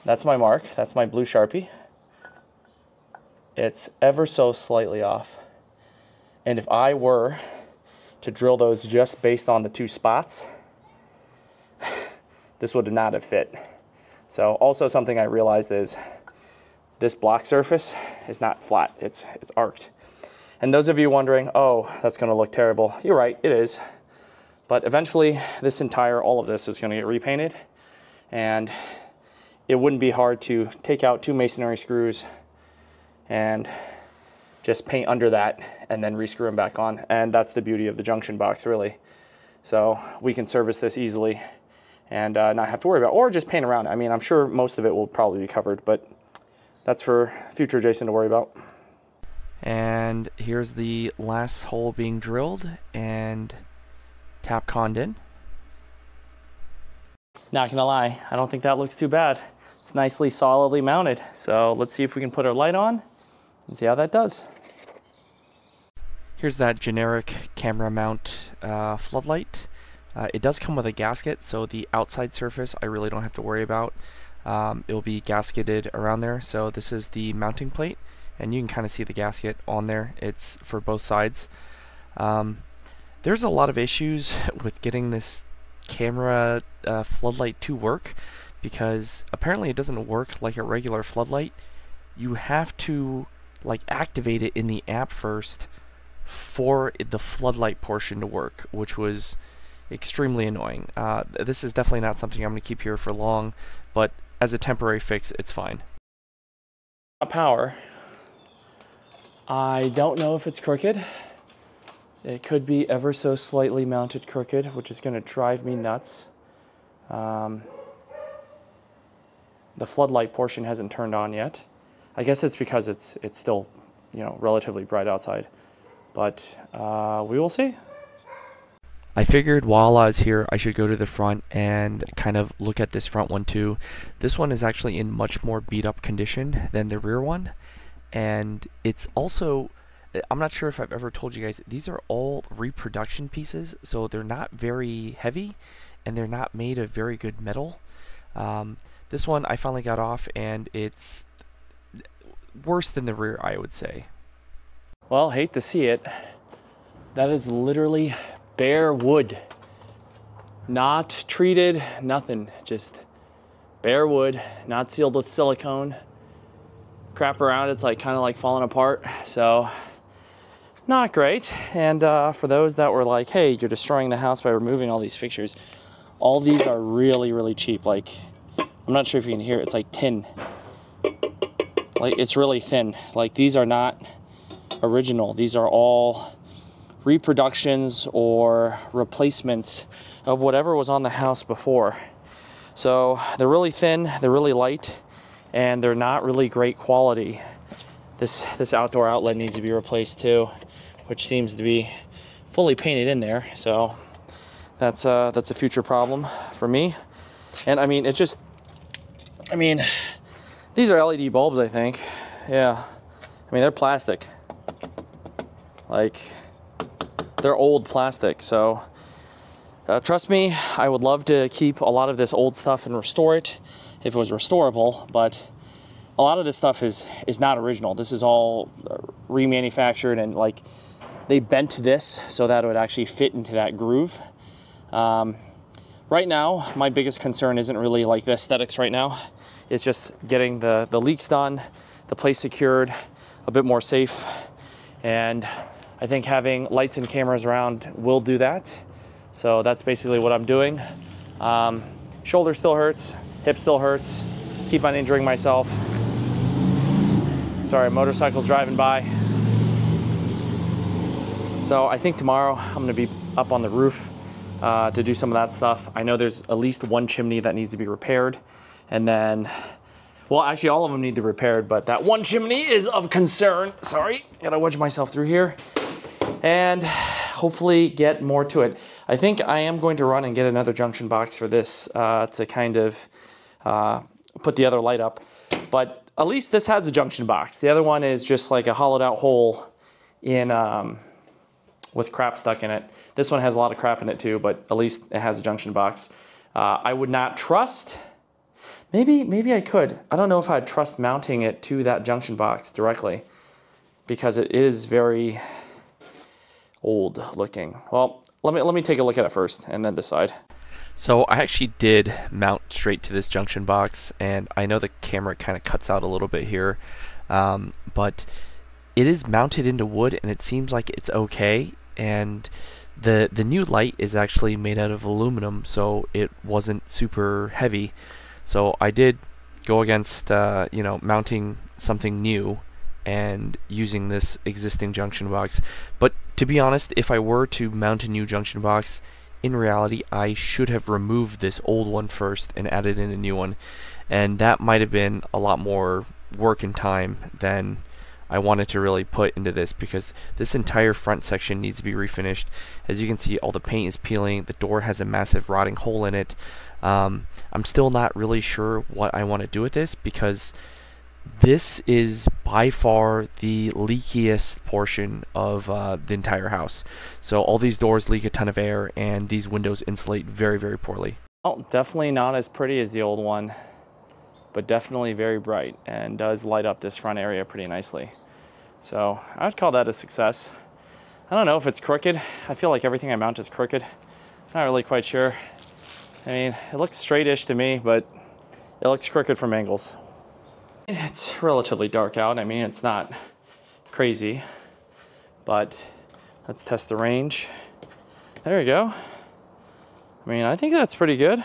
that's my mark. That's my blue Sharpie. It's ever so slightly off. And if I were to drill those just based on the two spots, this would not have fit. So also something I realized is this block surface is not flat, it's arced. And those of you wondering, oh, that's gonna look terrible. You're right, it is. But eventually all of this is gonna get repainted, and it wouldn't be hard to take out two masonry screws and just paint under that and then rescrew them back on. And that's the beauty of the junction box, really. So we can service this easily and not have to worry about, or just paint around it. I mean, I'm sure most of it will probably be covered, but that's for future Jason to worry about. And here's the last hole being drilled and tap conned in. Not gonna lie, I don't think that looks too bad. It's nicely solidly mounted. So let's see if we can put our light on and see how that does. Here's that generic camera mount floodlight. It does come with a gasket, so the outside surface I really don't have to worry about. It'll be gasketed around there. So this is the mounting plate, and you can kind of see the gasket on there. It's for both sides. There's a lot of issues with getting this camera floodlight to work, because apparently it doesn't work like a regular floodlight. You have to like activate it in the app first for the floodlight portion to work, which was extremely annoying. This is definitely not something I'm going to keep here for long, but as a temporary fix, it's fine. Power. I don't know if it's crooked. It could be ever so slightly mounted crooked, which is going to drive me nuts. The floodlight portion hasn't turned on yet. I guess it's because it's still, you know, relatively bright outside. But we will see. I figured while I was here, I should go to the front and kind of look at this front one too. This one is actually in much more beat up condition than the rear one. And it's also, I'm not sure if I've ever told you guys, these are all reproduction pieces. So they're not very heavy and they're not made of very good metal. This one I finally got off, and it's worse than the rear, I would say. Well, hate to see it. That is literally bare wood. Not treated, nothing. Just bare wood, not sealed with silicone. Crap around, it's like kind of like falling apart. So not great. And for those that were like, hey, you're destroying the house by removing all these fixtures, all these are really, really cheap. Like, I'm not sure if you can hear it, it's like tin. Like, it's really thin. Like, these are not original. These are all reproductions or replacements of whatever was on the house before. So they're really thin, they're really light, and they're not really great quality. This outdoor outlet needs to be replaced too, which seems to be fully painted in there. So that's a future problem for me. And I mean, it's just, I mean, these are LED bulbs, I think. Yeah, I mean, they're plastic. Like, they're old plastic. So trust me, I would love to keep a lot of this old stuff and restore it. if it was restorable, but a lot of this stuff is not original. This is all remanufactured, and like they bent this so that it would actually fit into that groove. Right now, my biggest concern isn't really like the aesthetics right now. It's just getting the leaks done, the place secured, a bit more safe. And I think having lights and cameras around will do that. So that's basically what I'm doing. Shoulder still hurts, hip still hurts. Keep on injuring myself. Sorry, motorcycles driving by. So I think tomorrow I'm gonna be up on the roof to do some of that stuff. I know there's at least one chimney that needs to be repaired. And then, well, actually all of them need to be repaired, but that one chimney is of concern. Sorry, gotta wedge myself through here. And hopefully get more to it. I think I am going to run and get another junction box for this to kind of put the other light up. But at least this has a junction box. The other one is just like a hollowed out hole in with crap stuck in it. This one has a lot of crap in it too, but at least it has a junction box. I would not trust, maybe I could. I don't know if I'd trust mounting it to that junction box directly because it is very old looking. Well, let me take a look at it first and then decide. So I actually did mount straight to this junction box, and I know the camera kind of cuts out a little bit here, but it is mounted into wood and it seems like it's okay. And the new light is actually made out of aluminum, so it wasn't super heavy. So I did go against you know, mounting something new and using this existing junction box. But to be honest, if I were to mount a new junction box, in reality I should have removed this old one first and added in a new one, and that might have been a lot more work and time than I wanted to really put into this, because this entire front section needs to be refinished. As you can see, all the paint is peeling, the door has a massive rotting hole in it. I'm still not really sure what I want to do with this, because this is by far the leakiest portion of the entire house. So all these doors leak a ton of air, and these windows insulate very, very poorly. Oh, definitely not as pretty as the old one, but definitely very bright and does light up this front area pretty nicely. So I would call that a success. I don't know if it's crooked. I feel like everything I mount is crooked. Not really quite sure. I mean, it looks straight-ish to me, but it looks crooked from angles. It's relatively dark out. I mean, it's not crazy, but let's test the range. There we go. I mean, I think that's pretty good.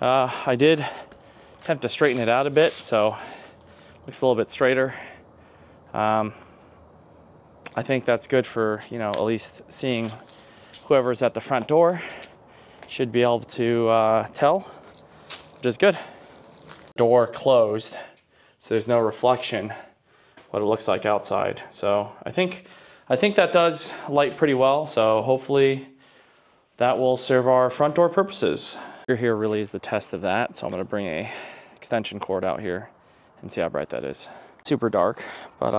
I did have to straighten it out a bit, so it looks a little bit straighter. I think that's good for, you know, at least seeing whoever's at the front door. Should be able to tell, which is good. Door closed, so there's no reflection what it looks like outside. So I think that does light pretty well, so hopefully that will serve our front door purposes. Here really is the test of that, so I'm going to bring a extension cord out here and see how bright that is. Super dark, but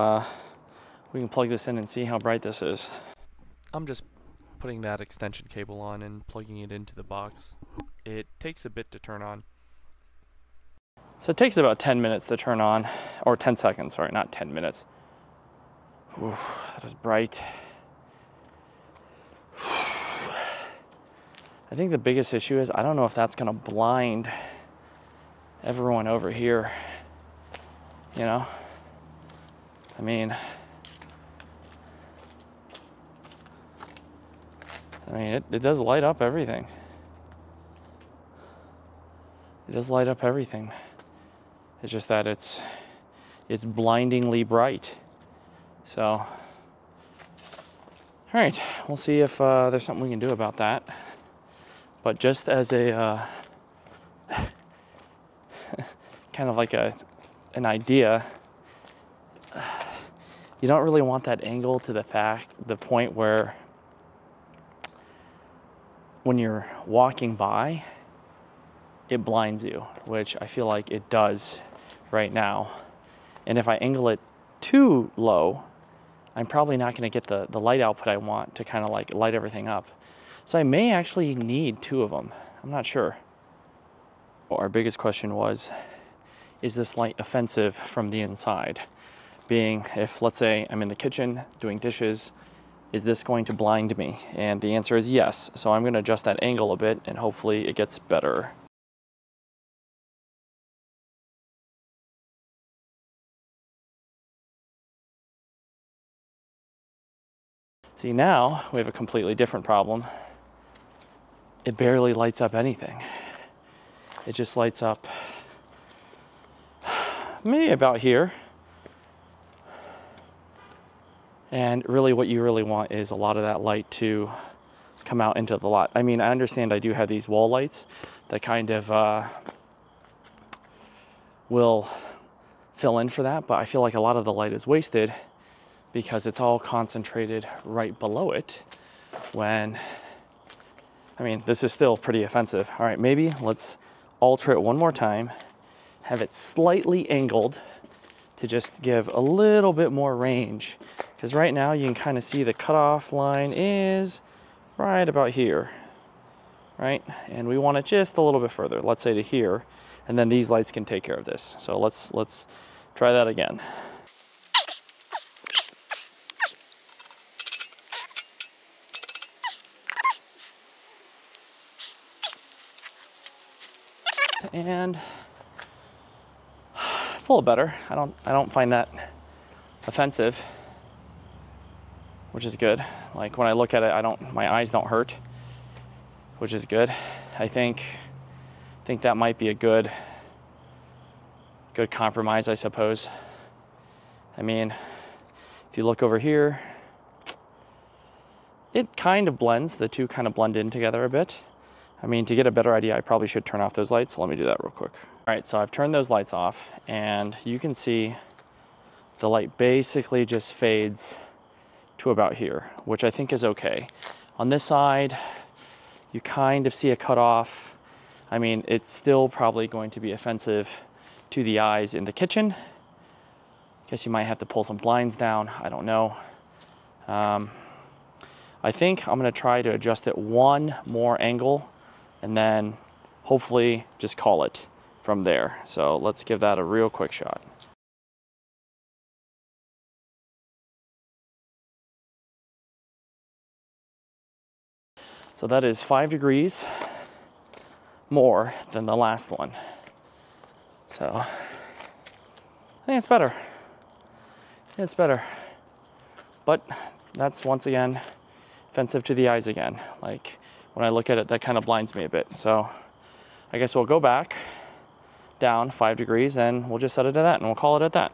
we can plug this in and see how bright this is. I'm just putting that extension cable on and plugging it into the box. It takes a bit to turn on. So it takes about 10 minutes to turn on, or 10 seconds, sorry, not 10 minutes. Oof, that is bright. I think the biggest issue is I don't know if that's gonna blind everyone over here, you know? I mean, it does light up everything. It does light up everything. It's just that it's blindingly bright. So, all right, we'll see if there's something we can do about that. But just as a kind of like an idea, you don't really want that angle to the point where when you're walking by, it blinds you, which I feel like it does right now. And if I angle it too low, I'm probably not gonna get the light output I want to kind of like light everything up. So I may actually need two of them. I'm not sure. Our biggest question was, is this light offensive from the inside? Being, if let's say I'm in the kitchen doing dishes, is this going to blind me? And the answer is yes. So I'm going to adjust that angle a bit and hopefully it gets better. See, now we have a completely different problem. It barely lights up anything. It just lights up maybe about here. And really what you really want is a lot of that light to come out into the lot. I mean, I understand I do have these wall lights that kind of will fill in for that, but I feel like a lot of the light is wasted because it's all concentrated right below it when, I mean, this is still pretty offensive. All right, maybe let's alter it one more time, have it slightly angled to just give a little bit more range. Because right now you can kind of see the cutoff line is right about here, right? And we want it just a little bit further, let's say to here, and then these lights can take care of this. So let's try that again. And it's a little better. I don't find that offensive, which is good. Like when I look at it, my eyes don't hurt, which is good. I think that might be a good compromise, I suppose. I mean, if you look over here, it kind of blends, the two kind of blend in together a bit. I mean, to get a better idea, I probably should turn off those lights. So let me do that real quick. All right, so I've turned those lights off and you can see the light basically just fades to about here, which I think is okay. On this side, you kind of see a cutoff. I mean, it's still probably going to be offensive to the eyes in the kitchen. Guess you might have to pull some blinds down. I don't know. I think I'm gonna try to adjust it one more angle and then hopefully just call it from there. So let's give that a real quick shot. So that is 5 degrees more than the last one. So I think it's better. It's better. But that's once again offensive to the eyes again. Like when I look at it, that kind of blinds me a bit. So I guess we'll go back down 5 degrees and we'll just set it at that and we'll call it at that.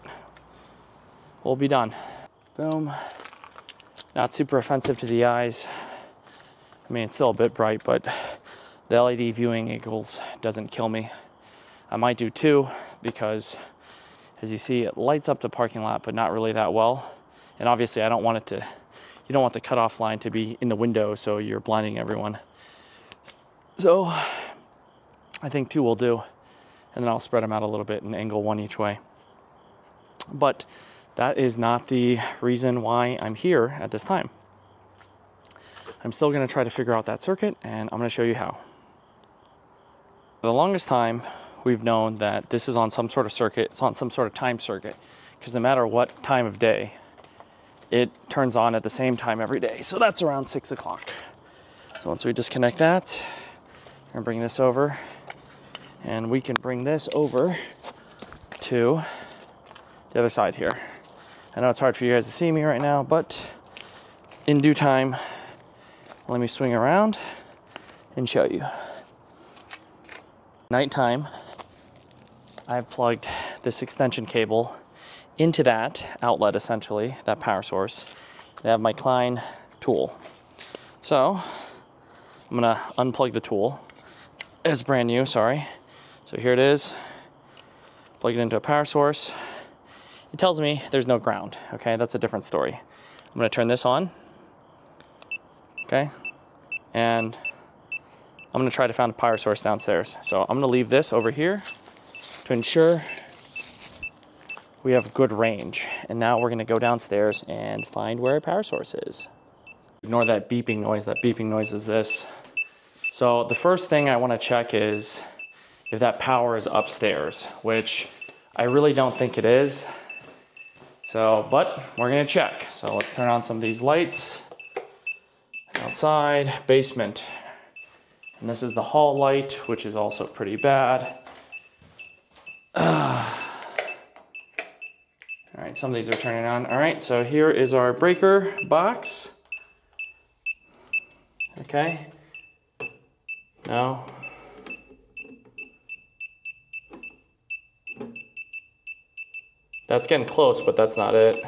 We'll be done. Boom. Not super offensive to the eyes. I mean, it's still a bit bright, but the LED viewing angles doesn't kill me. I might do 2 because as you see, it lights up the parking lot, but not really that well. And obviously I don't want it to, you don't want the cutoff line to be in the window so you're blinding everyone. So I think 2 will do. And then I'll spread them out a little bit and angle 1 each way. But that is not the reason why I'm here at this time. I'm still gonna try to figure out that circuit and I'm gonna show you how. For the longest time, we've known that this is on some sort of circuit, it's on some sort of time circuit, because no matter what time of day, it turns on at the same time every day. So that's around 6 o'clock. So once we disconnect that, I'm gonna bring this over and we can bring this over to the other side here. I know it's hard for you guys to see me right now, but in due time, let me swing around and show you. Nighttime, I've plugged this extension cable into that outlet, essentially, that power source. I have my Klein tool. So I'm gonna unplug the tool. It's brand new, sorry. So here it is, plug it into a power source. It tells me there's no ground, okay? That's a different story. I'm gonna turn this on, okay? And I'm gonna try to find a power source downstairs. So I'm gonna leave this over here to ensure we have good range. And now we're gonna go downstairs and find where a power source is. Ignore that beeping noise. That beeping noise is this. So the first thing I wanna check is if that power is upstairs, which I really don't think it is. So, but we're gonna check. So let's turn on some of these lights. Outside, basement. And this is the hall light, which is also pretty bad. All right, some of these are turning on. All right, so here is our breaker box. Okay. No. That's getting close, but that's not it.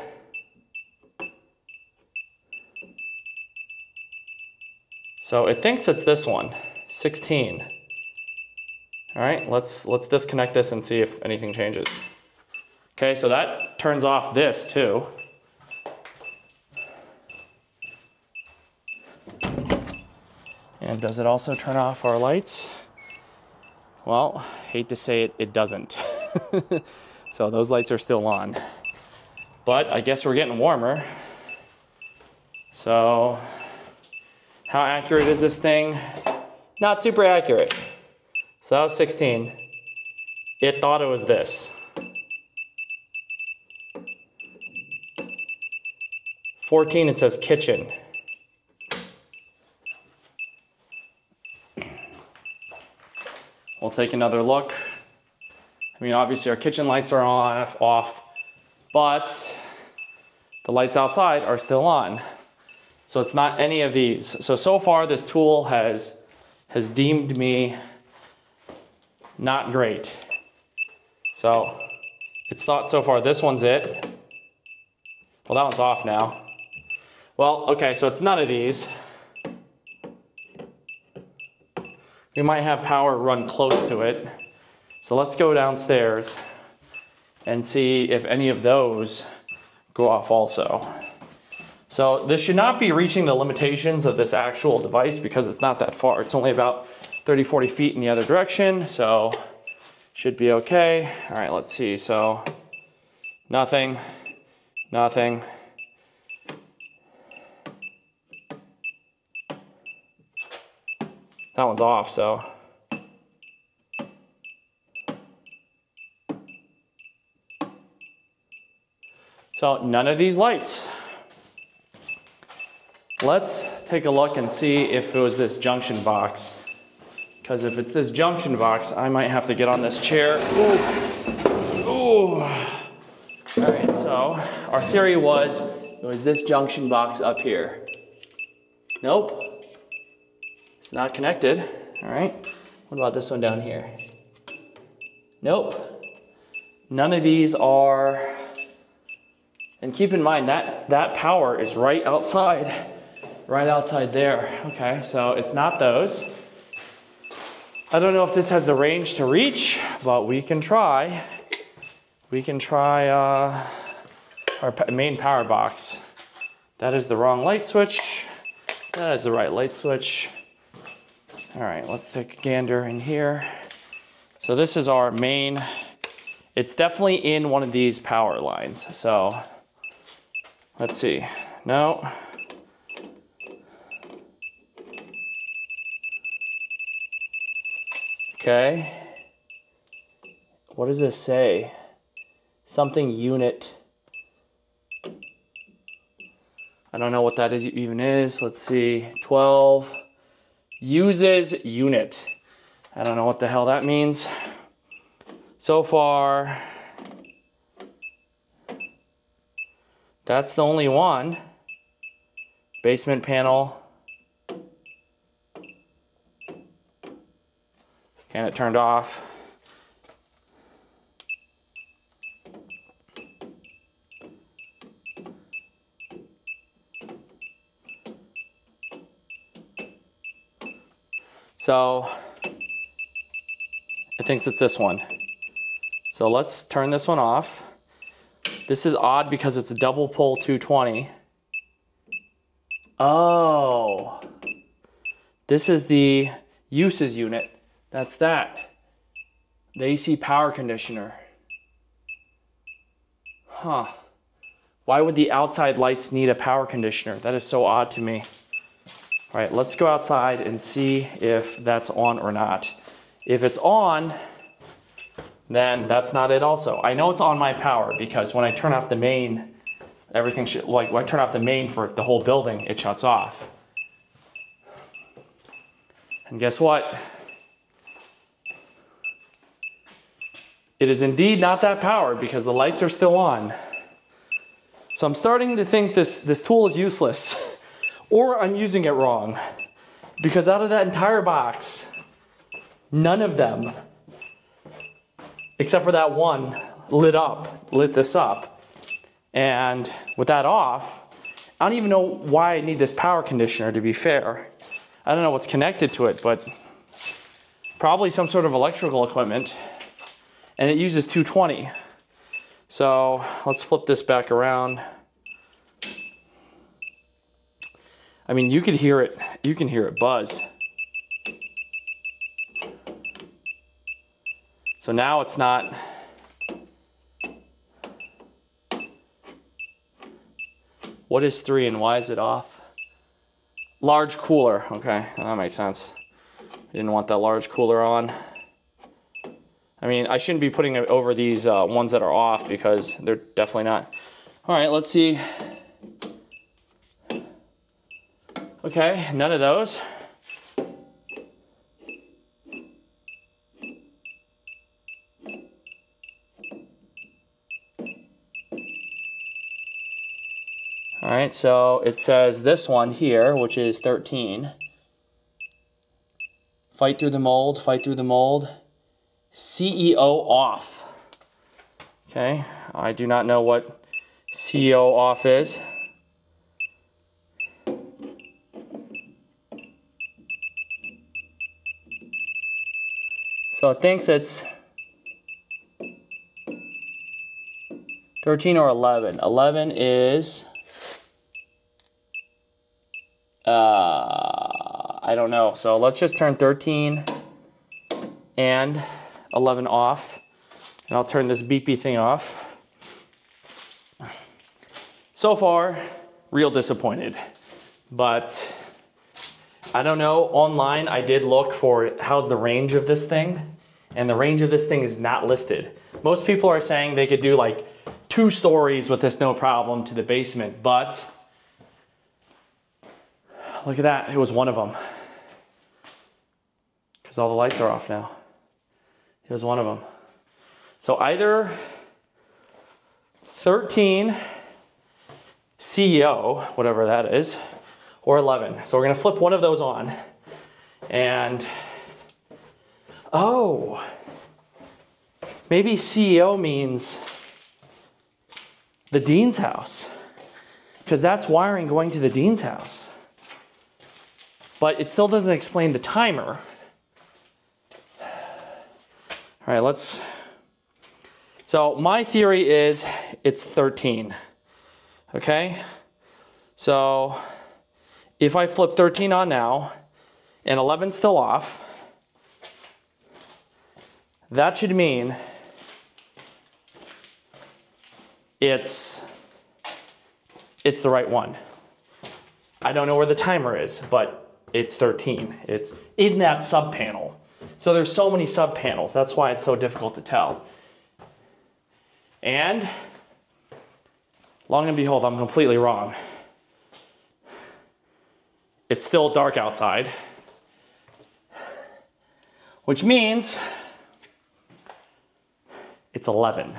So it thinks it's this one, 16. All right, let's disconnect this and see if anything changes. Okay, so that turns off this too. And does it also turn off our lights? Well, hate to say it, it doesn't. So those lights are still on. But I guess we're getting warmer. So how accurate is this thing? Not super accurate. So that was 16. It thought it was this. 14, it says kitchen. We'll take another look. I mean, obviously our kitchen lights are off, but the lights outside are still on. So it's not any of these. So far this tool has deemed me not great. So it's thought so far this one's it. Well, that one's off now. Well, okay, so it's none of these. We might have power run close to it. So let's go downstairs and see if any of those go off also. So this should not be reaching the limitations of this actual device because it's not that far. It's only about 30, 40 feet in the other direction, so should be okay. All right, let's see. So nothing, nothing. That one's off, so. So none of these lights. Let's take a look and see if it was this junction box. Because if it's this junction box, I might have to get on this chair. Ooh. Ooh. All right, so our theory was it was this junction box up here. Nope. It's not connected. All right. What about this one down here? Nope. None of these are. And keep in mind that power is right outside there. Okay, so it's not those. I don't know if this has the range to reach, but we can try. We can try our main power box. That is the wrong light switch. That is the right light switch. All right, let's take a gander in here. So this is our main. It's definitely in one of these power lines. So let's see. No. Okay. What does this say? Something unit. I don't know what that even is. Let's see. 12. Uses unit. I don't know what the hell that means. So far, that's the only one. Basement panel. And it turned off. So it thinks it's this one. So let's turn this one off. This is odd because it's a double pole 220. Oh, this is the uses unit. That's that. The AC power conditioner. Huh. Why would the outside lights need a power conditioner? That is so odd to me. All right, let's go outside and see if that's on or not. If it's on, then that's not it also. I know it's on my power because when I turn off the main, everything should, like when I turn off the main for the whole building, it shuts off. And guess what? It is indeed not that powered because the lights are still on. So I'm starting to think this tool is useless, or I'm using it wrong. Because out of that entire box, none of them, except for that one, lit this up. And with that off, I don't even know why I need this power conditioner, to be fair. I don't know what's connected to it, but probably some sort of electrical equipment. And it uses 220. So let's flip this back around. I mean, you could hear it. You can hear it buzz. So now it's not. What is 3 and why is it off? Large cooler. Okay, that makes sense. I didn't want that large cooler on. I mean, I shouldn't be putting it over these ones that are off because they're definitely not. All right, let's see. Okay, none of those. All right, so it says this one here, which is 13. Fight through the mold, fight through the mold. CEO off. Okay, I do not know what CEO off is. So it thinks it's 13 or 11. 11 is, I don't know. So let's just turn 13 and 11 off, and I'll turn this beepy thing off. So far, real disappointed, but I don't know. Online, I did look for how's the range of this thing, and the range of this thing is not listed. Most people are saying they could do like 2 stories with this no problem to the basement, but look at that, it was one of them. Because all the lights are off now. It was one of them. So either 13 CEO, whatever that is, or 11. So we're gonna flip one of those on. And, oh, maybe CEO means the dean's house, because that's wiring going to the dean's house. But it still doesn't explain the timer. All right, let's, so my theory is it's 13, okay? So if I flip 13 on now and 11's still off, that should mean it's the right one. I don't know where the timer is, but it's 13. It's in that sub panel. So there's so many sub panels. That's why it's so difficult to tell. And long and behold, I'm completely wrong. It's still dark outside, which means it's 11.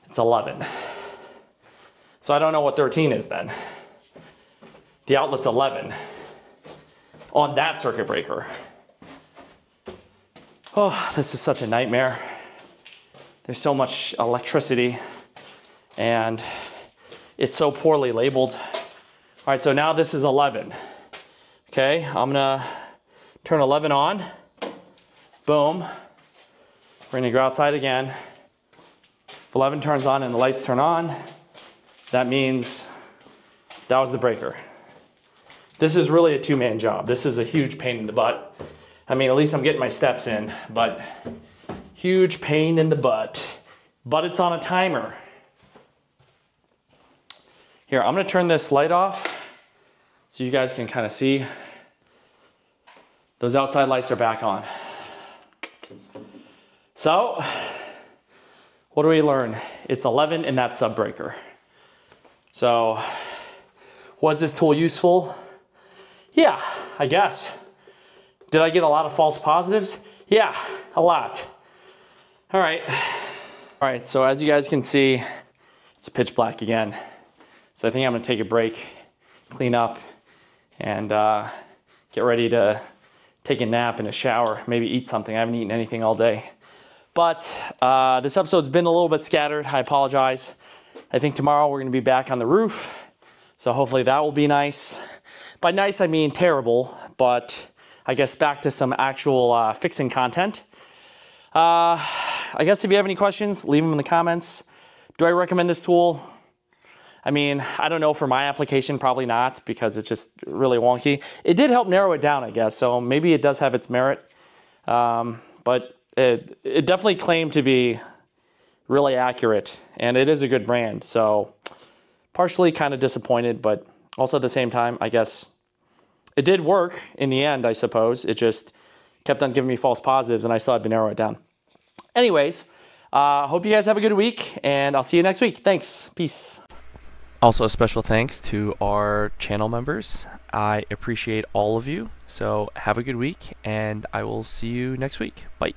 It's 11. So I don't know what 13 is then. The outlet's 11 on that circuit breaker. Oh, this is such a nightmare. There's so much electricity and it's so poorly labeled. All right, so now this is 11. Okay, I'm gonna turn 11 on. Boom. We're gonna go outside again. If 11 turns on and the lights turn on, that means that was the breaker. This is really a 2-man job. This is a huge pain in the butt. I mean, at least I'm getting my steps in, but huge pain in the butt. But it's on a timer. Here, I'm gonna turn this light off so you guys can kind of see. Those outside lights are back on. So, what do we learn? It's 11 in that sub breaker. So, was this tool useful? Yeah, I guess. Did I get a lot of false positives? Yeah, a lot. All right, so as you guys can see, it's pitch black again. So I think I'm gonna take a break, clean up, and get ready to take a nap and a shower, maybe eat something. I haven't eaten anything all day. But this episode's been a little bit scattered. I apologize. I think tomorrow we're gonna be back on the roof. So hopefully that will be nice. By nice, I mean terrible, but I guess back to some actual fixing content. I guess if you have any questions, leave them in the comments. Do I recommend this tool? I mean, I don't know, for my application, probably not, because it's just really wonky. It did help narrow it down, I guess, so maybe it does have its merit. But it definitely claimed to be really accurate, and it is a good brand, so partially kind of disappointed, but also at the same time, I guess it did work in the end, I suppose. It just kept on giving me false positives, and I still had to narrow it down. Anyways, hope you guys have a good week, and I'll see you next week. Thanks. Peace. Also, a special thanks to our channel members. I appreciate all of you. So have a good week, and I will see you next week. Bye.